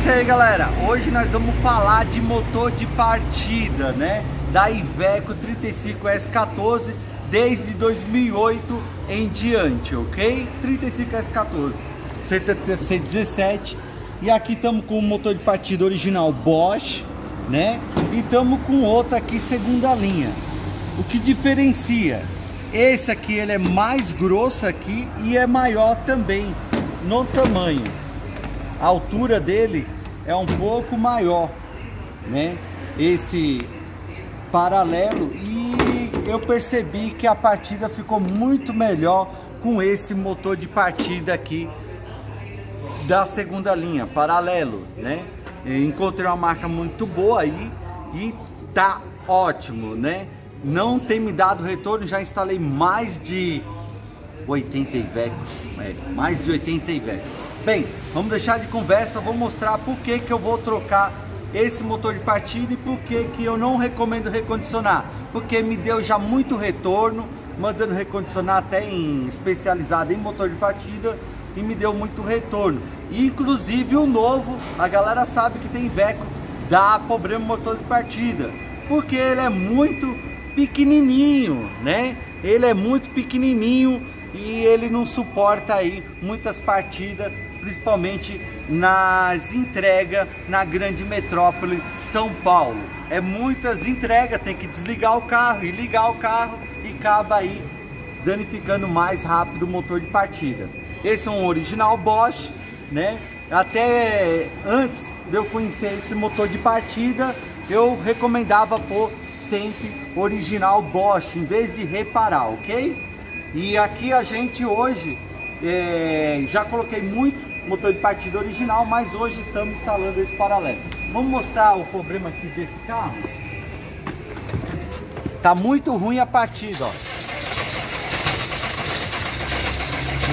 isso aí, galera, hoje nós vamos falar de motor de partida, né, da Iveco 35S14 desde 2008 em diante, ok? 35S14 CTC17. E aqui estamos com o motor de partida original Bosch, né, e estamos com outro aqui segunda linha. O que diferencia? Esse aqui ele é mais grosso aqui e é maior também no tamanho. A altura dele é um pouco maior, né? Esse paralelo, e eu percebi que a partida ficou muito melhor com esse motor de partida aqui da segunda linha, paralelo, né? Eu encontrei uma marca muito boa aí e tá ótimo, né? Não tem me dado retorno, já instalei mais de 80 Iveco, mais de 80 Iveco. Bem, vamos deixar de conversa, vou mostrar por que eu vou trocar esse motor de partida e por que eu não recomendo recondicionar. Porque me deu já muito retorno, mandando recondicionar até em especializado em motor de partida, e me deu muito retorno. Inclusive o novo, a galera sabe que tem Iveco, dá problema no motor de partida, porque ele é muito pequenininho, né? Ele é muito pequenininho e ele não suporta aí muitas partidas, principalmente nas entregas na grande metrópole São Paulo. É muitas entregas, tem que desligar o carro e ligar o carro e acaba aí danificando mais rápido o motor de partida. Esse é um original Bosch, né? Até antes de eu conhecer esse motor de partida, eu recomendava pôr sempre original Bosch em vez de reparar, ok? E aqui a gente hoje já coloquei muito motor de partida original, mas hoje estamos instalando esse paralelo. Vamos mostrar o problema aqui desse carro. Tá muito ruim a partida, ó.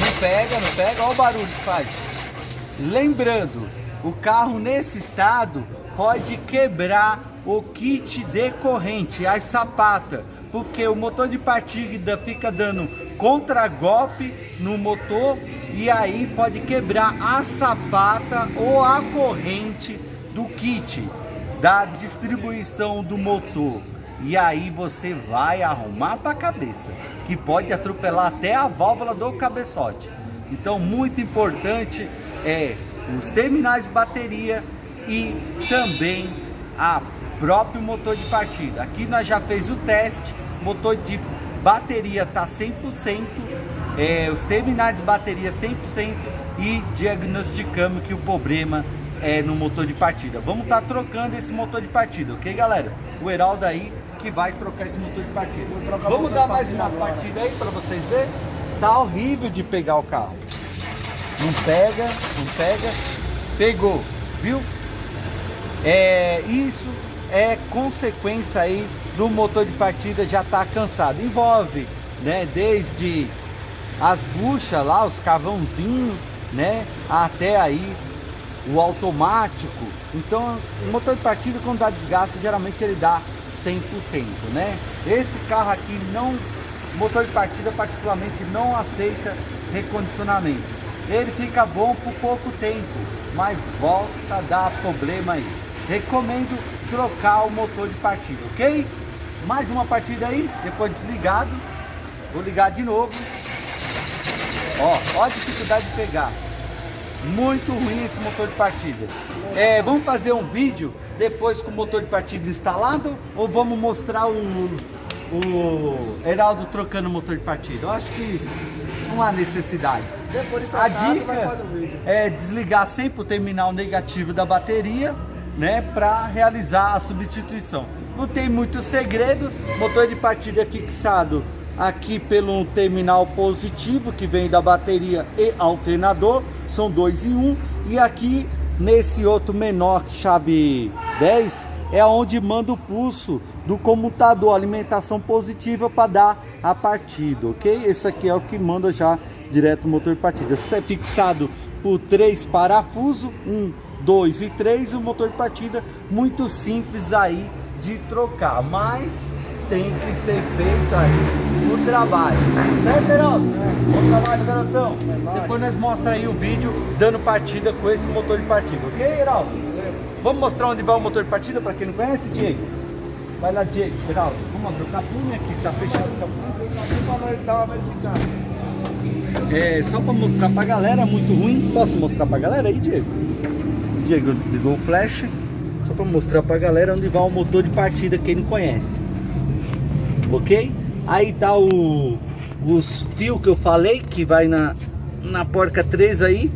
Não pega, olha o barulho que faz. Lembrando, o carro nesse estado pode quebrar o kit de corrente, as sapatas, porque o motor de partida fica dando contragolpe no motor e aí pode quebrar a sapata ou a corrente do kit da distribuição do motor. E aí você vai arrumar para a cabeça, que pode atropelar até a válvula do cabeçote. Então, muito importante é os terminais de bateria e também a próprio motor de partida. Aqui nós já fez o teste, motor de bateria tá 100%, os terminais de bateria 100%, e diagnosticamos que o problema é no motor de partida. Vamos estar trocando esse motor de partida, ok, galera? O Heraldo aí que vai trocar esse motor de partida. Vamos dar mais uma partida aí para vocês verem. Tá horrível de pegar o carro. Não pega, pegou, viu? Isso é consequência aí do motor de partida já tá cansado. Envolve, né, desde as buchas lá, os carvãozinhos, né, até aí o automático. Então o motor de partida, quando dá desgaste, geralmente ele dá 100%, né? Esse carro aqui não, motor de partida particularmente não aceita recondicionamento. Ele fica bom por pouco tempo, mas volta a dar problema aí. Recomendo trocar o motor de partida, ok? Mais uma partida aí, depois desligado. Vou ligar de novo. Ó a dificuldade de pegar. Muito ruim esse motor de partida. Vamos fazer um vídeo depois com o motor de partida instalado, ou vamos mostrar o Heraldo trocando o motor de partida? Eu acho que não há necessidade. Depois de a trocado, dica vai fazer o vídeo. é desligar sempre o terminal negativo da bateria, né, para realizar a substituição. Não tem muito segredo. O motor de partida é fixado aqui pelo terminal positivo que vem da bateria e alternador, são 2 em 1, e aqui nesse outro menor, chave 10, é onde manda o pulso do comutador, alimentação positiva para dar a partida, ok? Esse aqui é o que manda já direto o motor de partida. Isso é fixado por 3 parafusos, 1, 2 e 3, o motor de partida muito simples aí de trocar, mas tem que ser feito aí o trabalho. Certo, Heraldo? Bom trabalho, garotão. Depois nós mostra aí o vídeo dando partida com esse motor de partida, ok, Heraldo? Vamos mostrar onde vai o motor de partida para quem não conhece, Diego? Vai lá, Diego, Heraldo. Vamos abrir o capim aqui, tá fechado o capim. Dá uma verificada. É, só para mostrar pra galera, muito ruim. Posso mostrar pra galera aí, Diego? Diego ligou o flash. Só para mostrar pra galera onde vai o motor de partida, quem não conhece. Ok? Aí tá os fios que eu falei, que vai na porca 3 aí.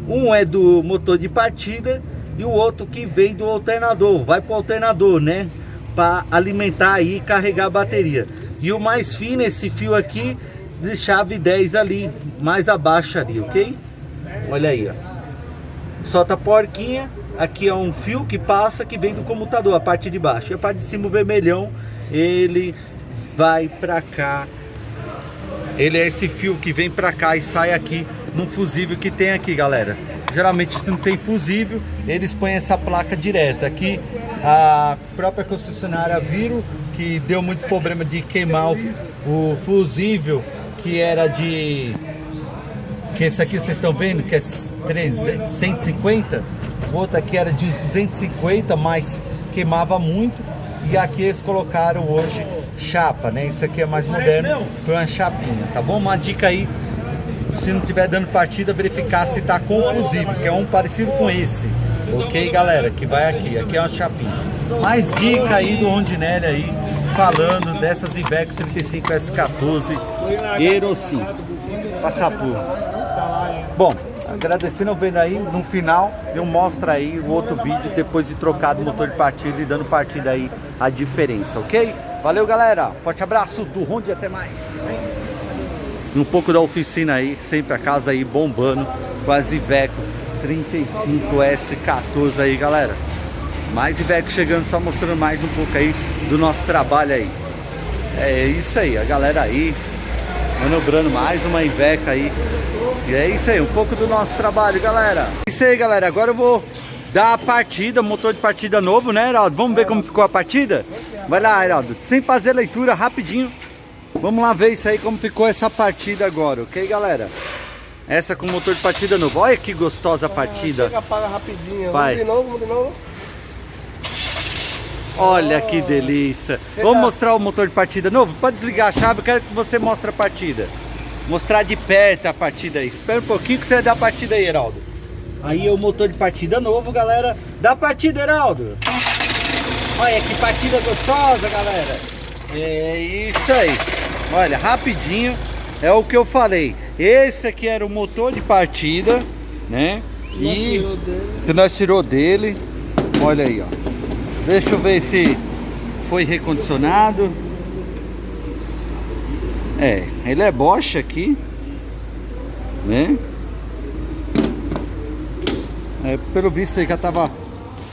Um é do motor de partida e o outro que vem do alternador. Vai pro alternador, né? Para alimentar aí e carregar a bateria. E o mais fino, esse fio aqui, de chave 10 ali, mais abaixo ali, ok? Olha aí, ó. Solta a porquinha. Aqui é um fio que passa, que vem do comutador, a parte de baixo. E a parte de cima, o vermelhão, ele vai pra cá. Ele é esse fio que vem pra cá e sai aqui no fusível que tem aqui, galera. Geralmente, se não tem fusível, eles põem essa placa direta. Aqui, a própria concessionária Viro, que deu muito problema de queimar o fusível, que era de... que esse aqui vocês estão vendo, que é 150. O outro aqui era de 250, mas queimava muito. E aqui eles colocaram hoje chapa, né? Isso aqui é mais moderno, foi uma chapinha, tá bom? Uma dica aí, se não tiver dando partida, verificar se tá com fusível, que é um parecido com esse. Ok, galera, que vai aqui. Aqui é uma chapinha. Mais dica aí do Rondinelli aí, falando dessas Iveco 35S14 Euro 5. Passar por. Bom, agradecendo, vendo aí, no final eu mostro aí o outro vídeo depois de trocado o motor de partida e dando partida aí a diferença, ok? Valeu, galera, forte abraço do Rondi, até mais. Um pouco da oficina aí, sempre a casa aí bombando com as Iveco 35S14 aí, galera. Mais Iveco chegando, só mostrando mais um pouco aí do nosso trabalho aí. É isso aí, a galera aí manobrando mais uma Iveco aí. E é isso aí, um pouco do nosso trabalho, galera. É isso aí, galera, agora eu vou dar a partida, motor de partida novo, né, Heraldo? Vamos ver como ficou a partida? Vai lá, Heraldo, sem fazer leitura, rapidinho. Vamos lá ver isso aí, como ficou essa partida agora, ok, galera? Essa com motor de partida novo. Olha que gostosa a partida. Chega, apaga rapidinho. Vai. Vamos de novo. Olha que delícia. Vamos mostrar o motor de partida novo? Pode desligar a chave, eu quero que você mostre a partida. Mostrar de perto a partida aí. Espera um pouquinho que você vai dar a partida aí, Heraldo. Aí é o motor de partida novo, galera. Dá a partida, Heraldo. Olha que partida gostosa, galera. É isso aí. Olha, rapidinho. É o que eu falei. Esse aqui era o motor de partida, né? E que nós tirou dele. Olha aí, ó. Deixa eu ver se foi recondicionado. É, ele é Bosch aqui, né? É, pelo visto aí já tava.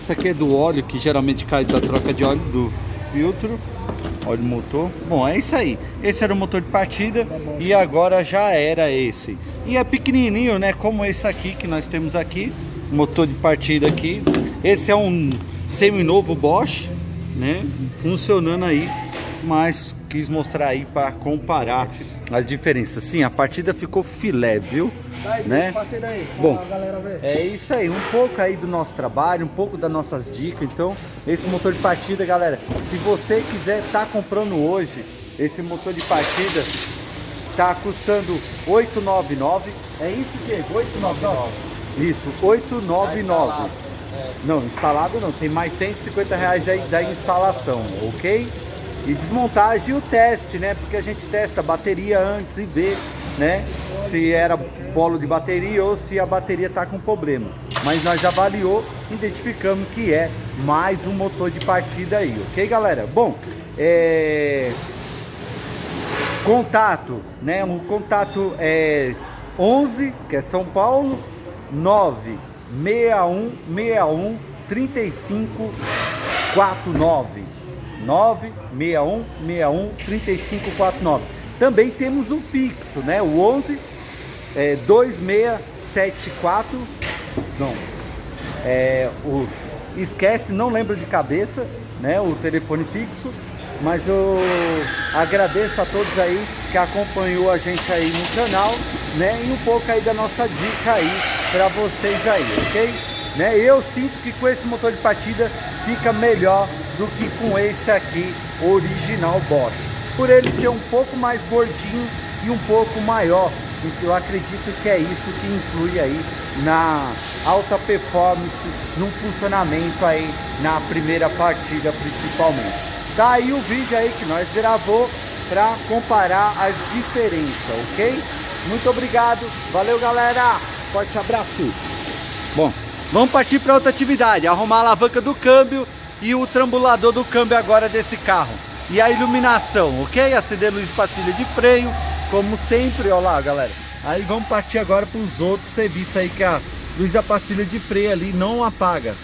Isso aqui é do óleo, que geralmente cai da troca de óleo do filtro. Óleo motor. Bom, é isso aí. Esse era o motor de partida e agora já era esse. E é pequenininho, né? Como esse aqui que nós temos aqui. Motor de partida aqui. Esse é um semi-novo Bosch, né? Funcionando aí, mas quis mostrar aí para comparar as diferenças. Sim, a partida ficou filé, viu? Né? Bom, é isso aí, um pouco aí do nosso trabalho, um pouco das nossas dicas. Então, esse motor de partida, galera, se você quiser estar comprando hoje, esse motor de partida tá custando R$899. É isso, Diego? R$899. Isso, R$899. Não, instalado não, tem mais R$150 aí da instalação, ok? E desmontagem e o teste, né? Porque a gente testa a bateria antes e vê, né? Se era polo de bateria ou se a bateria tá com problema. Mas nós avaliou, identificamos que é mais um motor de partida aí, ok, galera? Bom, contato, né? Um contato é 11, que é São Paulo, 96161 3549. 96161 3549. Também temos o fixo, né? O 11 2674. Não. Esquece, não lembro de cabeça, né? O telefone fixo. mas eu agradeço a todos aí que acompanhou a gente aí no canal, né? E um pouco aí da nossa dica aí para vocês aí, ok? Né? Eu sinto que com esse motor de partida fica melhor do que com esse aqui original Bosch, por ele ser um pouco mais gordinho e um pouco maior. Eu acredito que é isso que influi aí na alta performance, no funcionamento aí na primeira partida principalmente. Tá aí o vídeo aí que nós gravou para comparar as diferenças, ok? Muito obrigado, valeu galera, forte abraço. Bom, vamos partir para outra atividade, arrumar a alavanca do câmbio e o trambulador do câmbio agora desse carro. E a iluminação, ok? Acender luz de pastilha de freio, como sempre, ó lá galera. Aí vamos partir agora para os outros serviços aí que a luz da pastilha de freio ali não apaga.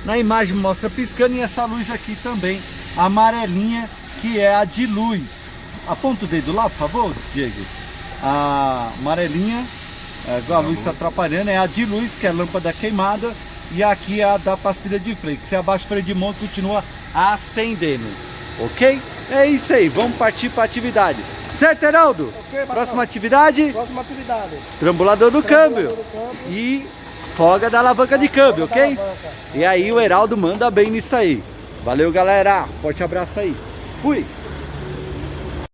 Na imagem mostra piscando e essa luz aqui também, amarelinha, que é a de luz. Aponta o dedo lá, por favor, Diego. A amarelinha, a luz está atrapalhando, é a de luz, que é a lâmpada queimada. E aqui é a da pastilha de freio, que se abaixa o freio de mão continua acendendo. Ok? É isso aí, vamos partir para a atividade. Certo, Heraldo? Okay, próxima atividade? Próxima atividade. Trambulador do câmbio. E folga da alavanca de câmbio, ok? E aí o Heraldo manda bem nisso aí. Valeu, galera. Forte abraço aí. Fui!